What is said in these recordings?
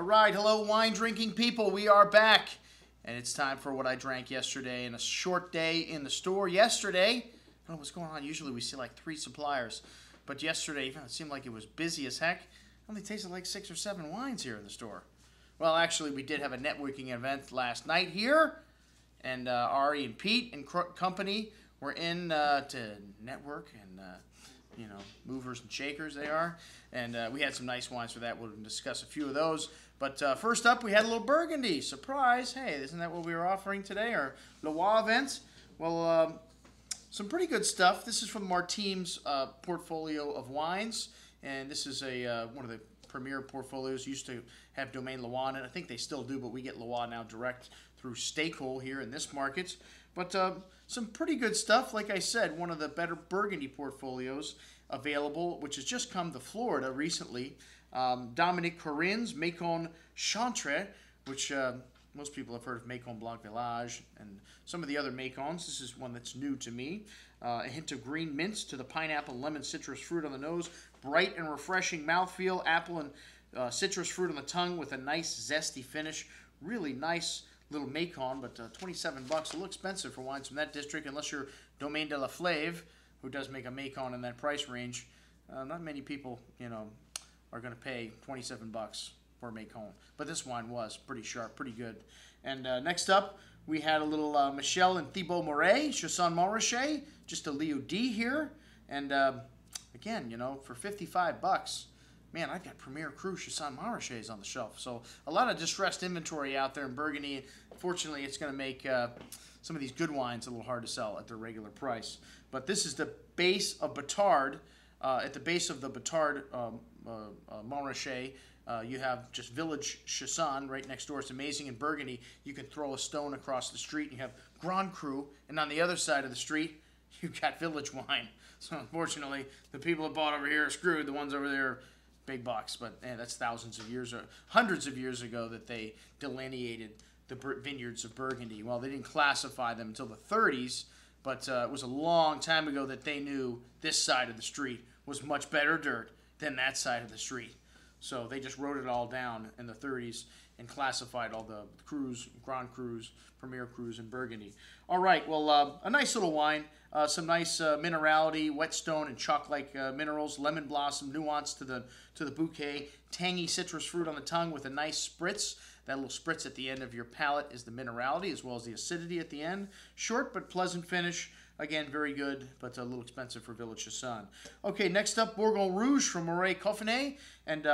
All right, hello wine drinking people, we are back. And it's time for what I drank yesterday in a short day in the store. Yesterday, I don't know what's going on, usually we see like 3 suppliers. But yesterday, even it seemed like it was busy as heck. I only tasted like 6 or 7 wines here in the store. Well, actually, we did have a networking event last night here. And Ari and Pete and company were in to network and, you know, movers and shakers they are. And we had some nice wines for that. We'll discuss a few of those. But first up, we had a little Burgundy. Surprise. Hey, isn't that what we were offering today? Our Loire event? Well, some pretty good stuff. This is from Martine's portfolio of wines. And this is a one of the premier portfolios. Used to have Domaine Loire, and I think they still do, but we get Loire now direct through Stakehold here in this market. But some pretty good stuff. Like I said, one of the better Burgundy portfolios available, which has just come to Florida recently. Dominique Cornin's Macon Chantre, which most people have heard of Macon Blanc Village and some of the other Macons. This is one that's new to me. A hint of green mint to the pineapple, lemon, citrus fruit on the nose. Bright and refreshing mouthfeel. Apple and citrus fruit on the tongue with a nice zesty finish. Really nice little Macon, but 27 bucks. A little expensive for wines from that district, unless you're Domaine de la Flave, who does make a Macon in that price range. Not many people, you know, are going to pay 27 bucks for a Macon. But this wine was pretty sharp, pretty good. And next up, we had a little Michel and Thibault Moret, Chassagne Montrachet, just a Leo D here. And again, you know, for 55 bucks, man, I've got Premier Cru Chassagne Montrachets on the shelf. So a lot of distressed inventory out there in Burgundy. Fortunately, it's going to make some of these good wines a little hard to sell at their regular price. But this is the base of Batard. At the base of the Batard Montrachet, you have just Village Chassagne right next door. It's amazing. In Burgundy, you can throw a stone across the street and you have Grand Cru, and on the other side of the street, you've got Village wine. So unfortunately, the people that bought over here are screwed. The ones over there, big bucks. But man, that's thousands of years or hundreds of years ago that they delineated the vineyards of Burgundy. Well, they didn't classify them until the 30s, but it was a long time ago that they knew this side of the street was much better dirt than that side of the street. So they just wrote it all down in the 30s and classified all the Crus, Grand Crus, Premier Crus in Burgundy. All right, well, a nice little wine. Some nice minerality, whetstone and chalk-like minerals, lemon blossom, nuance to the bouquet, tangy citrus fruit on the tongue with a nice spritz. That little spritz at the end of your palate is the minerality as well as the acidity at the end. Short but pleasant finish. Again, very good, but a little expensive for Village Chassagne. Okay, next up, Bourgogne Rouge from Moret Coffinet. And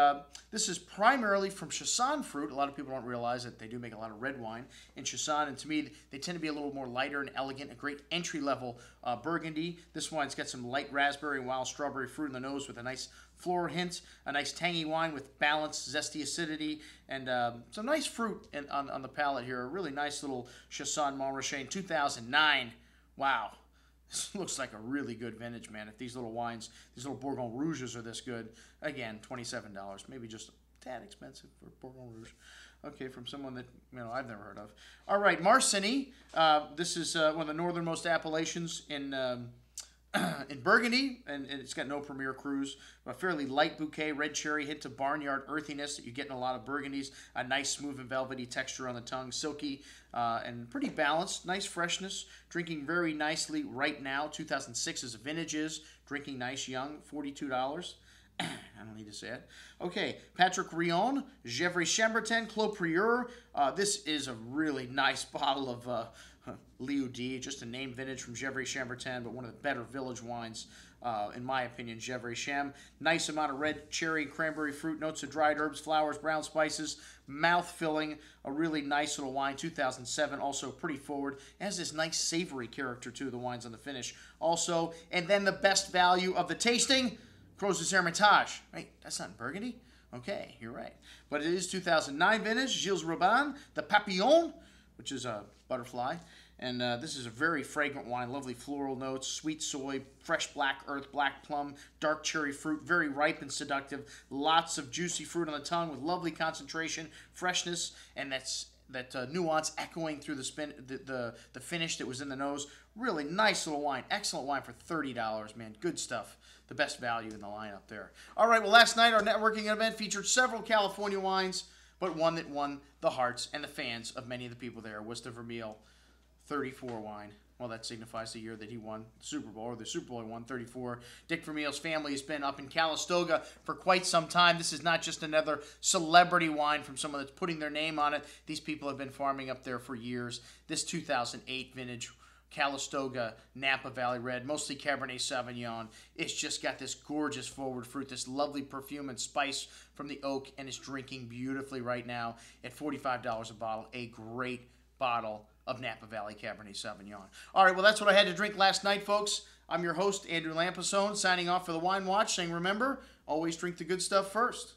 this is primarily from Chassagne fruit. A lot of people don't realize that they do make a lot of red wine in Chassagne. And to me, they tend to be a little more lighter and elegant. A great entry-level Burgundy. This wine's got some light raspberry and wild strawberry fruit in the nose with a nice floral hint. A nice tangy wine with balanced, zesty acidity. And some nice fruit on the palate here. A really nice little Chassagne Montrachet in 2009. Wow. This looks like a really good vintage, man. If these little wines, these little Bourgogne Rouges are this good, again, $27. Maybe just a tad expensive for Bourgogne Rouge. Okay, from someone that, you know, I've never heard of. All right, Marsannay. This is one of the northernmost appellations in Burgundy, and it's got no Premier Crus. A fairly light bouquet, red cherry, hint of barnyard earthiness that you get in a lot of Burgundies. A nice smooth and velvety texture on the tongue, silky and pretty balanced. Nice freshness, drinking very nicely right now. 2006 is a vintages, drinking nice young, $42. I don't need to say it. Okay, Patrick Rion, Gevrey-Chambertin, Clos Prieur. This is a really nice bottle of Leo D, just a name vintage from Gevrey-Chambertin, but one of the better village wines, in my opinion, Gevrey-Cham. Nice amount of red cherry, cranberry fruit, notes of dried herbs, flowers, brown spices, mouth-filling, a really nice little wine, 2007, also pretty forward. It has this nice savory character to the wines on the finish. Also, and then the best value of the tasting, Gros Hermitage. Right, that's not in Burgundy? Okay, you're right. But it is 2009 vintage, Gilles Robin, the Papillon, which is a butterfly. And this is a very fragrant wine, lovely floral notes, sweet soy, fresh black earth, black plum, dark cherry fruit, very ripe and seductive. Lots of juicy fruit on the tongue with lovely concentration, freshness, and that nuance echoing through the finish that was in the nose. Really nice little wine. Excellent wine for $30, man. Good stuff. The best value in the lineup there. All right, well, last night our networking event featured several California wines. but one that won the hearts and the fans of many of the people there was the Vermeil 34 wine. Well, that signifies the year that he won the Super Bowl, or the Super Bowl he won, 34. Dick Vermeil's family has been up in Calistoga for quite some time. This is not just another celebrity wine from someone that's putting their name on it. These people have been farming up there for years. This 2008 vintage Calistoga Napa Valley Red, mostly Cabernet Sauvignon. It's just got this gorgeous forward fruit, this lovely perfume and spice from the oak, and it's drinking beautifully right now at $45 a bottle. A great bottle of Napa Valley Cabernet Sauvignon. All right, well, that's what I had to drink last night, folks. I'm your host, Andrew Lampasone, signing off for the Wine Watch, saying remember, always drink the good stuff first.